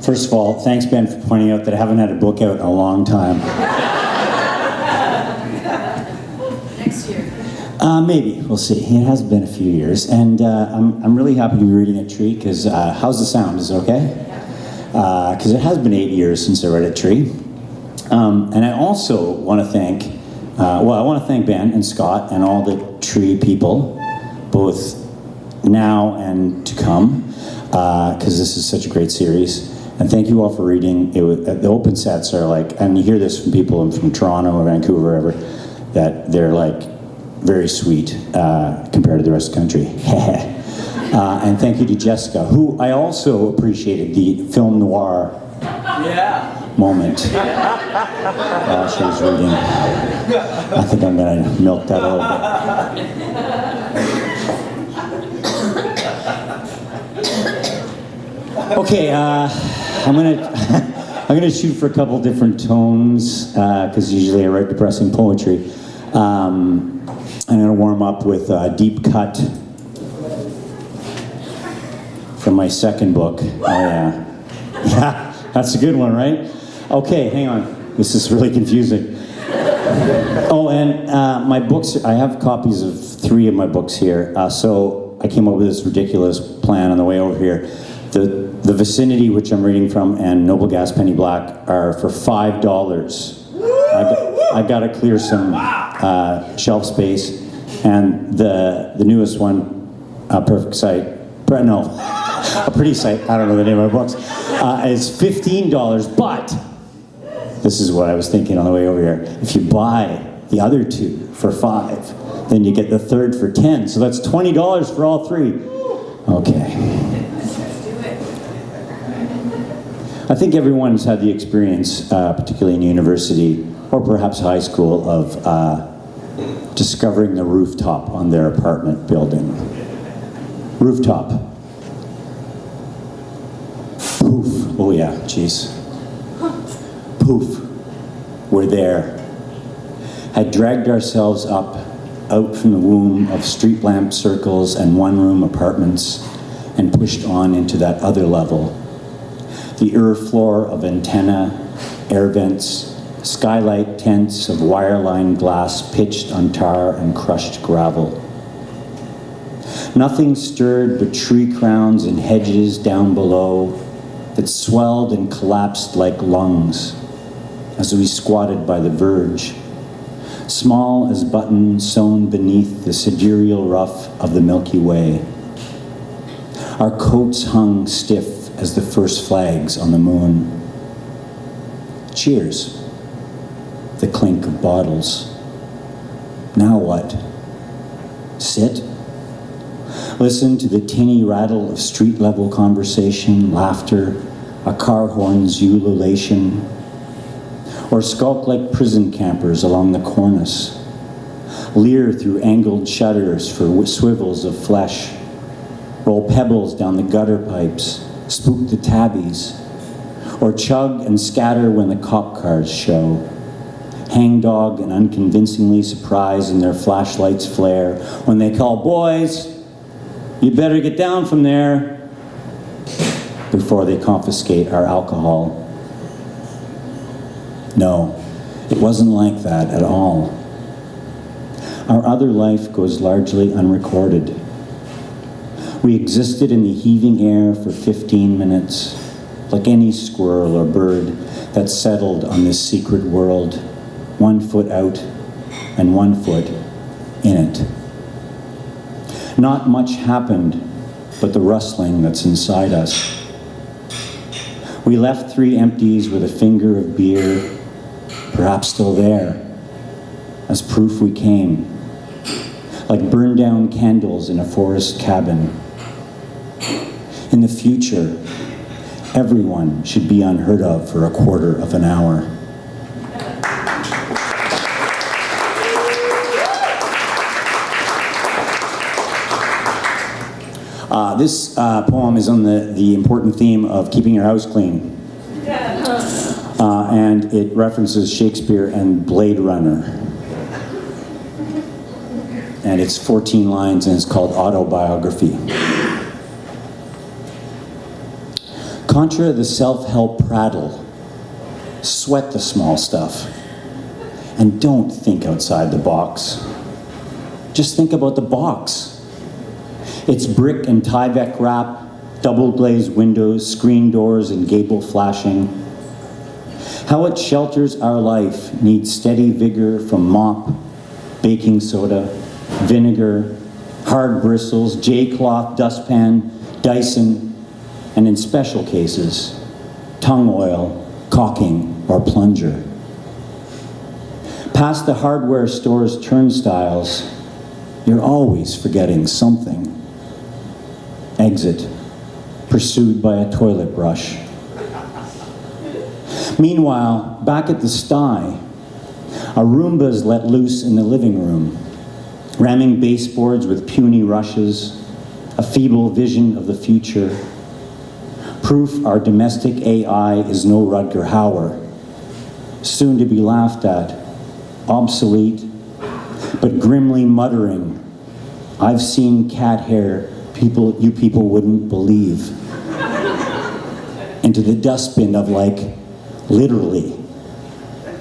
First of all, thanks, Ben, for pointing out that I haven't had a book out in a long time. Next year. Maybe, we'll see. It has been a few years. And I'm really happy to be reading A Tree, because how's the sound? Is it okay? Because it has been 8 years since I read A Tree. And I also want to thank, I want to thank Ben and Scott and all the Tree people, both now and to come, because this is such a great series. And thank you all for reading. The open sets are like, and you hear this from people from Toronto or Vancouver, or wherever, that they're like very sweet compared to the rest of the country. And thank you to Jessica, who I also appreciated the film noir moment while she was reading. I think I'm going to milk that a little bit. Okay, I'm gonna shoot for a couple different tones because usually I write depressing poetry. I'm gonna warm up with a deep cut from my second book. Oh yeah, yeah, that's a good one, right? Okay, hang on. This is really confusing. Oh, and my books. I have copies of 3 of my books here. So I came up with this ridiculous plan on the way over here. The Vicinity, which I'm reading from, and Noble Gas Penny Black are for $5. I got to clear some shelf space, and the newest one, A Perfect Sight, no, A Pretty Sight, I don't know the name of my books, is $15, but this is what I was thinking on the way over here. If you buy the other 2 for $5, then you get the third for $10, so that's $20 for all 3. Okay. I think everyone's had the experience, particularly in university or perhaps high school, of discovering the rooftop on their apartment building. Rooftop. Poof. Oh yeah, jeez. Poof. We're there. Had dragged ourselves up out from the womb of street lamp circles and one-room apartments and pushed on into that other level. The floor of antenna, air vents, skylight tents of wire-lined glass pitched on tar and crushed gravel. Nothing stirred but tree crowns and hedges down below that swelled and collapsed like lungs as we squatted by the verge, small as buttons sewn beneath the sidereal ruff of the Milky Way. Our coats hung stiff as the first flags on the moon. Cheers. The clink of bottles. Now what? Sit? Listen to the tinny rattle of street-level conversation, laughter, a car horn's ululation, or skulk like prison campers along the cornice, leer through angled shutters for swivels of flesh, roll pebbles down the gutter pipes, spook the tabbies, or chug and scatter when the cop cars show, hangdog and unconvincingly surprised in their flashlights' flare when they call, "Boys, you better get down from there," before they confiscate our alcohol. No, it wasn't like that at all. Our other life goes largely unrecorded. We existed in the heaving air for 15 minutes, like any squirrel or bird that settled on this secret world, 1 foot out and 1 foot in it. Not much happened, but the rustling that's inside us. We left 3 empties with a finger of beer, perhaps still there, as proof we came, like burned down candles in a forest cabin. In the future, everyone should be unheard of for a quarter of an hour. This poem is on the important theme of keeping your house clean. And it references Shakespeare and Blade Runner. And it's 14 lines and it's called Autobiography. Contra the self-help prattle. Sweat the small stuff. And don't think outside the box. Just think about the box. It's brick and Tyvek wrap, double glazed windows, screen doors, and gable flashing. How it shelters our life needs steady vigor from mop, baking soda, vinegar, hard bristles, J-cloth, dustpan, Dyson, and in special cases, tongue oil, caulking, or plunger. Past the hardware store's turnstiles, you're always forgetting something. Exit, pursued by a toilet brush. Meanwhile, back at the sty, a Roomba's let loose in the living room, ramming baseboards with puny rushes, a feeble vision of the future. Proof our domestic AI is no Rutger Hauer, soon to be laughed at, obsolete, but grimly muttering, "I've seen cat hair you people wouldn't believe," into the dustbin of, like, literally,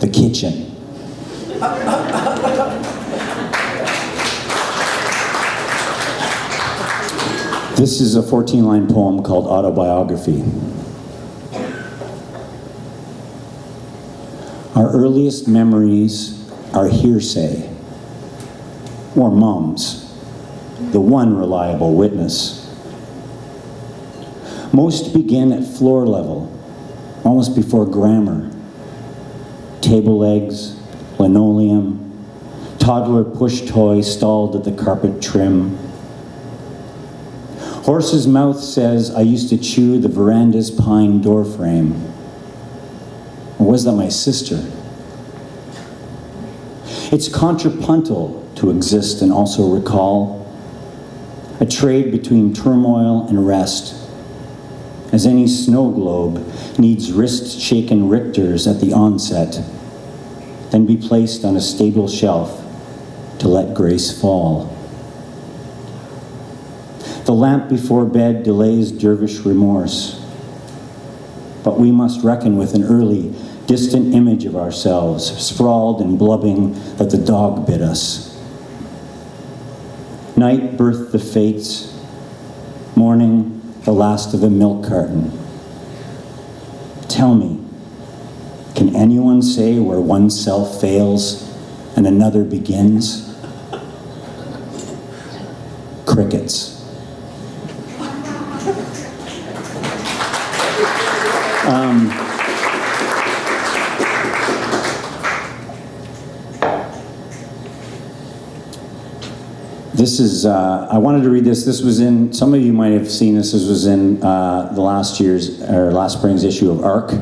the kitchen. This is a 14-line poem called Autobiography. Our earliest memories are hearsay, or Mom's, the one reliable witness. Most begin at floor level, almost before grammar. Table legs, linoleum, toddler push toy stalled at the carpet trim. Horse's mouth says, "I used to chew the veranda's pine door frame." Or was that my sister? It's contrapuntal to exist and also recall. A trade between turmoil and rest, as any snow globe needs wrist-shaken Richters at the onset, then be placed on a stable shelf to let grace fall. The lamp before bed delays dervish remorse, but we must reckon with an early, distant image of ourselves, sprawled and blubbing that the dog bit us. Night birthed the fates, morning the last of a milk carton. Tell me, can anyone say where one self fails and another begins? Crickets. This is, I wanted to read this. This was in, some of you might have seen this. This was in the last spring's issue of ARC.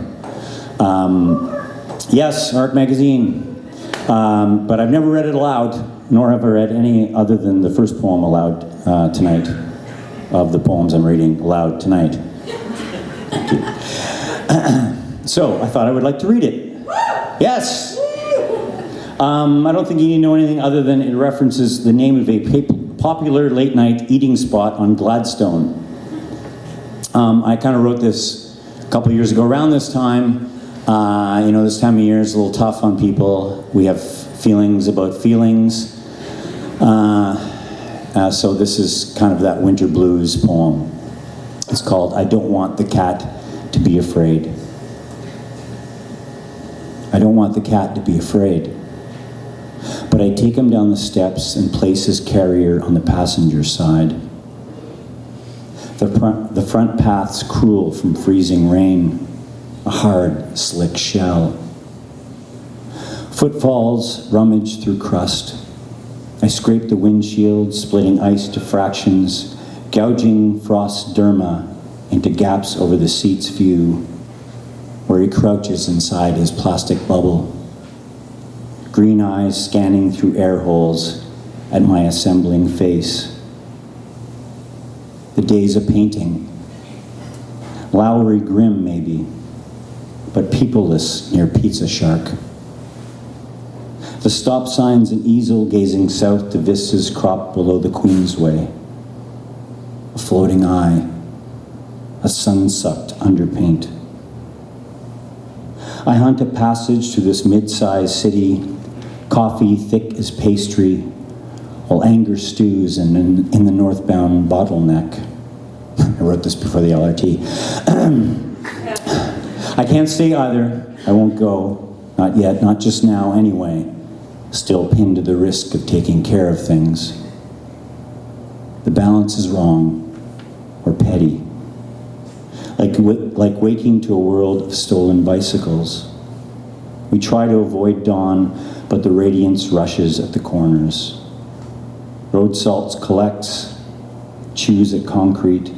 Yes, ARC magazine. But I've never read it aloud, nor have I read any other than the first poem aloud tonight, of the poems I'm reading aloud tonight. Thank you. So I thought I would like to read it. Yes! I don't think you need to know anything other than it references the name of a popular late-night eating spot on Gladstone. I kind of wrote this a couple years ago. Around this time, this time of year is a little tough on people. We have feelings about feelings. So this is kind of that winter blues poem. It's called "I Don't Want the Cat to Be Afraid." I don't want the cat to be afraid. But I take him down the steps and place his carrier on the passenger side. The front path's cruel from freezing rain, a hard, slick shell. Footfalls rummage through crust. I scrape the windshield, splitting ice to fractions, gouging frost derma into gaps over the seat's view, where he crouches inside his plastic bubble. Green eyes scanning through air holes at my assembling face. The days of painting. Lowry grim, maybe, but peopleless near Pizza Shark. The stop signs and easel gazing south to vistas cropped below the Queensway. A floating eye. a sun-sucked underpaint. I hunt a passage through this mid-sized city, coffee thick as pastry, while anger stews in the northbound bottleneck. I wrote this before the LRT. I can't stay either. I won't go. Not yet, not just now anyway. Still pinned to the risk of taking care of things. The balance is wrong, or petty. Like waking to a world of stolen bicycles. We try to avoid dawn, but the radiance rushes at the corners. Road salts collects, chews at concrete,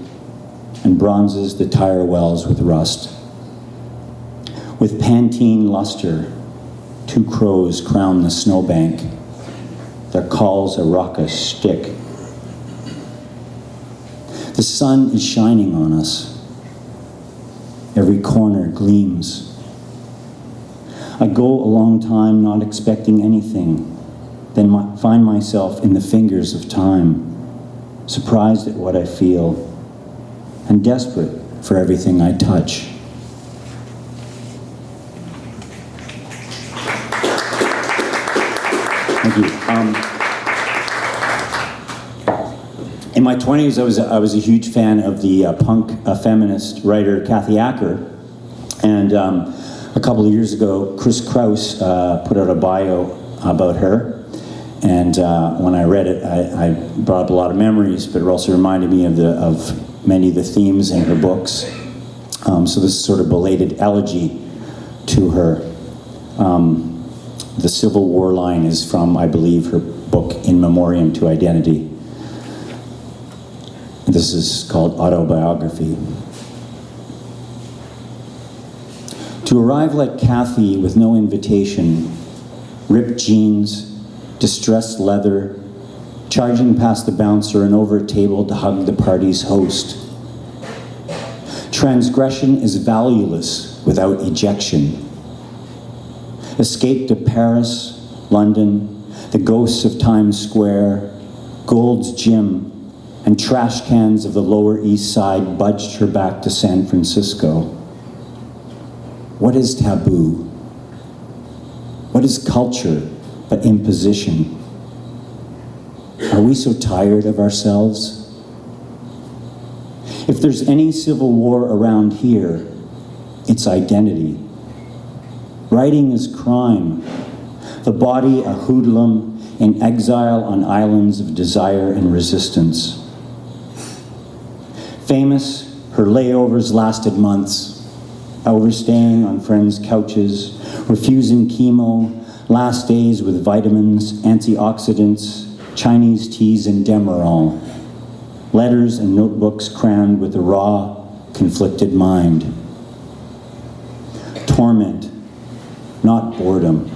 and bronzes the tire wells with rust. With Pantene luster, two crows crown the snowbank. Their calls a raucous shtick. The sun is shining on us. Every corner gleams. I go a long time not expecting anything, then find myself in the fingers of time, surprised at what I feel, and desperate for everything I touch. Thank you. In my 20s, I was a huge fan of the punk feminist writer Kathy Acker, and a couple of years ago, Chris Kraus put out a bio about her, and when I read it, I brought up a lot of memories, but it also reminded me of many of the themes in her books. So this is sort of belated elegy to her. The Civil War line is from, I believe, her book In Memoriam to Identity. This is called Autobiography. To arrive like Kathy with no invitation, ripped jeans, distressed leather, charging past the bouncer and over a table to hug the party's host. Transgression is valueless without ejection. Escape to Paris, London, the ghosts of Times Square, Gold's Gym, and trash cans of the Lower East Side budged her back to San Francisco. What is taboo? What is culture but imposition? Are we so tired of ourselves? If there's any civil war around here, it's identity. Writing is crime, the body a hoodlum in exile on islands of desire and resistance. Famous, her layovers lasted months, overstaying on friends' couches, refusing chemo, last days with vitamins, antioxidants, Chinese teas and Demerol, letters and notebooks crammed with a raw, conflicted mind. Torment, not boredom,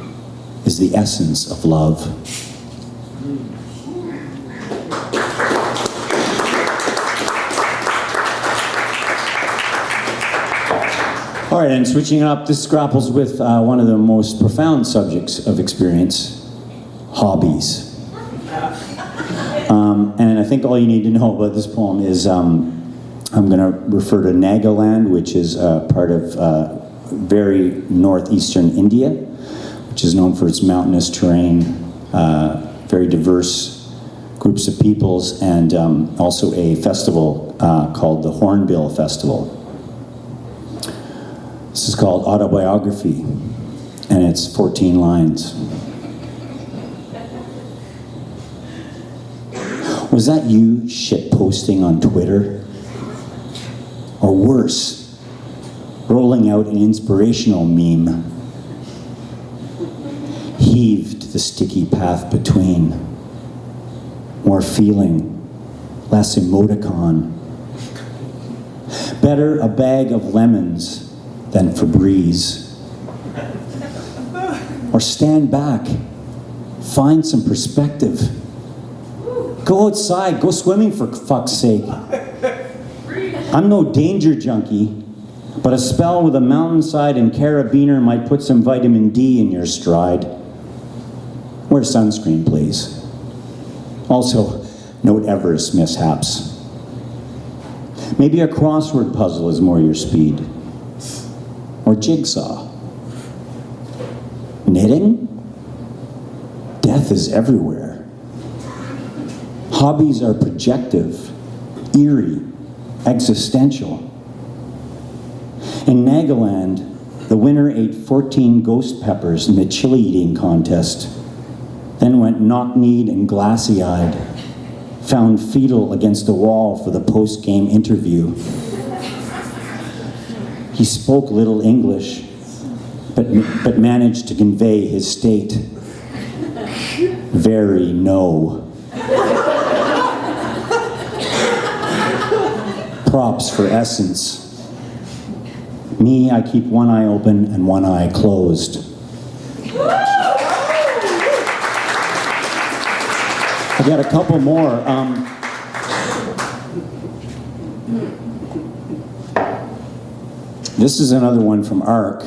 is the essence of love. All right, and switching it up, this grapples with one of the most profound subjects of experience, hobbies. And I think all you need to know about this poem is I'm going to refer to Nagaland, which is part of very northeastern India, which is known for its mountainous terrain, very diverse groups of peoples, and also a festival called the Hornbill Festival. This is called Autobiography, and it's 14 lines. Was that you shitposting on Twitter? Or worse, rolling out an inspirational meme? Heaved the sticky path between. More feeling, less emoticon. Better a bag of lemons than Febreze. Or stand back, find some perspective. Go outside, go swimming for fuck's sake. I'm no danger junkie, but a spell with a mountainside and carabiner might put some vitamin D in your stride. Wear sunscreen, please. Also, note Everest mishaps. Maybe a crossword puzzle is more your speed. Or jigsaw. Knitting? Death is everywhere. Hobbies are projective, eerie, existential. In Nagaland, the winner ate 14 ghost peppers in the chili eating contest, then went knock-kneed and glassy-eyed, found fetal against a wall for the post-game interview. He spoke little English, but managed to convey his state. Very no. Props for essence. Me, I keep one eye open and one eye closed. I got a couple more. This is another one from ARC.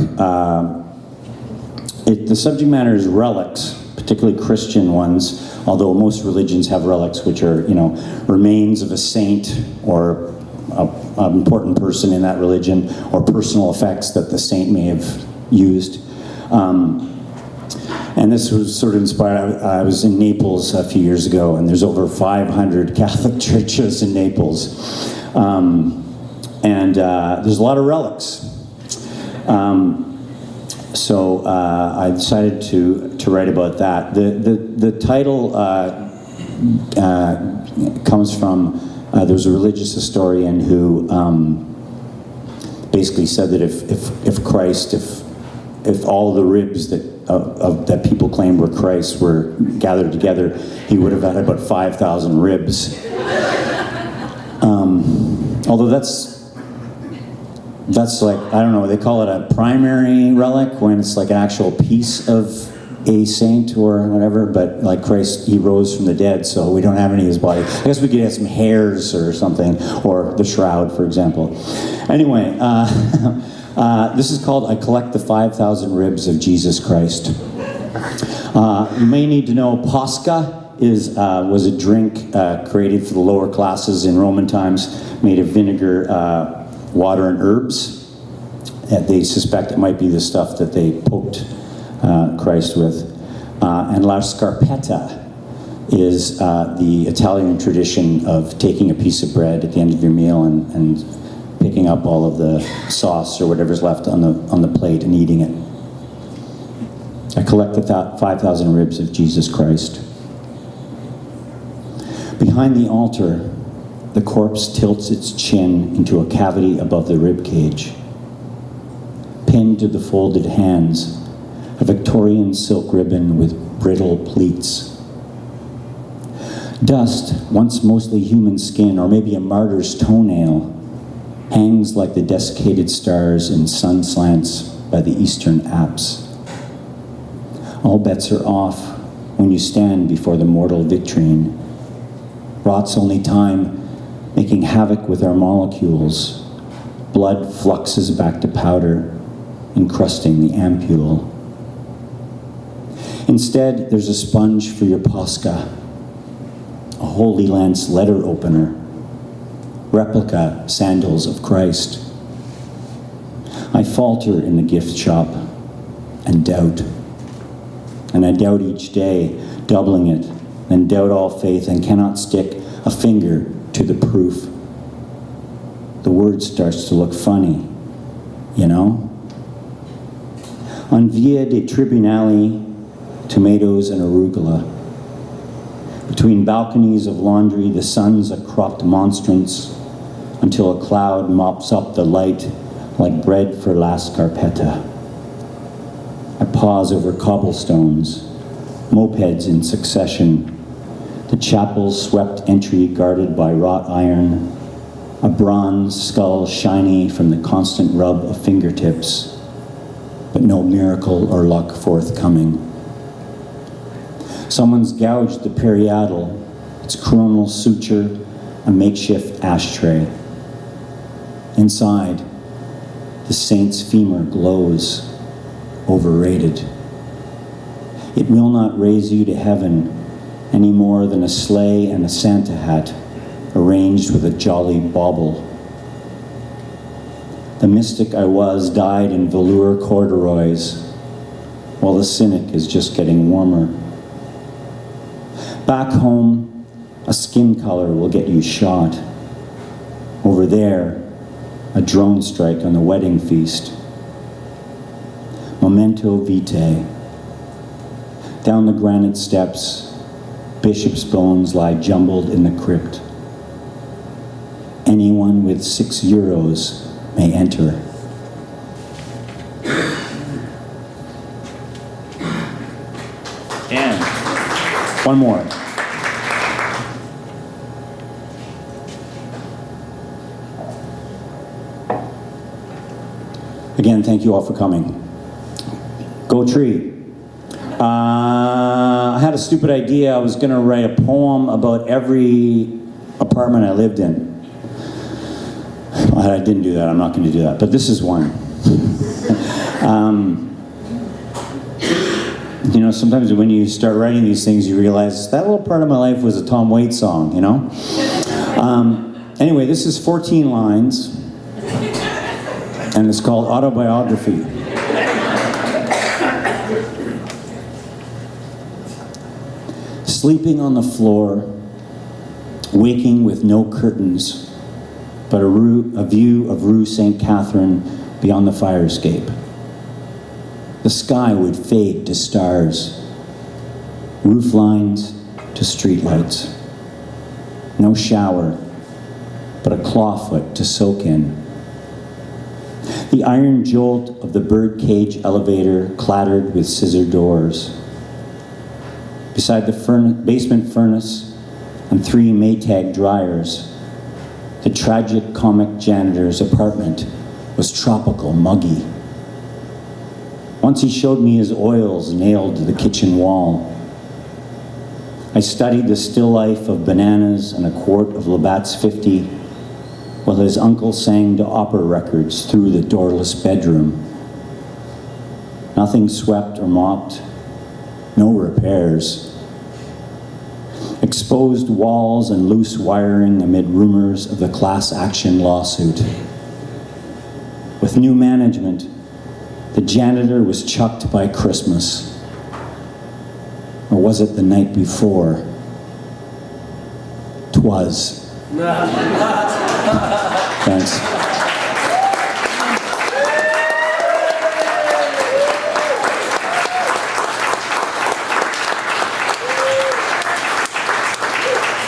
The subject matter is relics, particularly Christian ones, although most religions have relics, which are, remains of a saint or an important person in that religion, or personal effects that the saint may have used. And this was sort of inspired. I was in Naples a few years ago, and there's over 500 Catholic churches in Naples. And there's a lot of relics. So I decided to write about that. The title comes from, there was a religious historian who basically said that if Christ, if all the ribs that people claimed were Christ were gathered together, he would have had about 5,000 ribs. Although that's like, I don't know, they call it a primary relic when it's like an actual piece of a saint or whatever, but like Christ, he rose from the dead, so we don't have any of his body. I guess we could have some hairs or something, or the shroud, for example. Anyway, this is called I Collect the 5,000 Ribs of Jesus Christ. You may need to know Pascha was a drink created for the lower classes in Roman times, made of vinegar, water, and herbs. They suspect it might be the stuff that they poked Christ with. And La Scarpetta is the Italian tradition of taking a piece of bread at the end of your meal and picking up all of the sauce or whatever's left on the plate and eating it. I collect the 5,000 ribs of Jesus Christ. Behind the altar, the corpse tilts its chin into a cavity above the rib cage. Pinned to the folded hands, a Victorian silk ribbon with brittle pleats. Dust, once mostly human skin, or maybe a martyr's toenail, hangs like the desiccated stars in sun slants by the eastern apse. All bets are off when you stand before the mortal vitrine. Rot's only time, making havoc with our molecules. Blood fluxes back to powder, encrusting the ampule. Instead, there's a sponge for your Pascha, a Holy Lance letter opener, replica sandals of Christ. I falter in the gift shop and doubt. And I doubt each day, doubling it, and doubt all faith and cannot stick a finger to the proof. The word starts to look funny, On Via dei Tribunali, tomatoes and arugula. Between balconies of laundry, the sun's a cropped monstrance until a cloud mops up the light like bread for La Scarpetta. I pause over cobblestones, mopeds in succession, the chapel's swept entry guarded by wrought iron, a bronze skull shiny from the constant rub of fingertips, but no miracle or luck forthcoming. Someone's gouged the periatal, its coronal suture, a makeshift ashtray. Inside, the saint's femur glows, overrated. It will not raise you to heaven any more than a sleigh and a Santa hat arranged with a jolly bauble The mystic I was died in velour corduroys, while the cynic is just getting warmer. Back home, a skin color will get you shot. Over there, a drone strike on the wedding feast. Memento vitae. Down the granite steps, bishops' bones lie jumbled in the crypt. Anyone with €6 may enter. And one more. Again, thank you all for coming. Go tree. I had a stupid idea. I was going to write a poem about every apartment I lived in. I didn't do that. I'm not going to do that. But this is one. You know, sometimes when you start writing these things, you realize that little part of my life was a Tom Waits song, you know? Anyway, this is 14 lines, and it's called Autobiography. Sleeping on the floor, waking with no curtains, but a view of Rue St. Catherine beyond the fire escape. The sky would fade to stars, roof lines to streetlights. No shower, but a clawfoot to soak in. The iron jolt of the birdcage elevator clattered with scissor doors. Beside the basement furnace and 3 Maytag dryers, the tragic comic janitor's apartment was tropical, muggy. Once he showed me his oils nailed to the kitchen wall. I studied the still life of bananas and a quart of Labatt's 50, while his uncle sang to opera records through the doorless bedroom. Nothing swept or mopped, no repairs. Exposed walls and loose wiring amid rumors of the class action lawsuit. With new management, the janitor was chucked by Christmas. Or was it the night before? 'Twas. Thanks.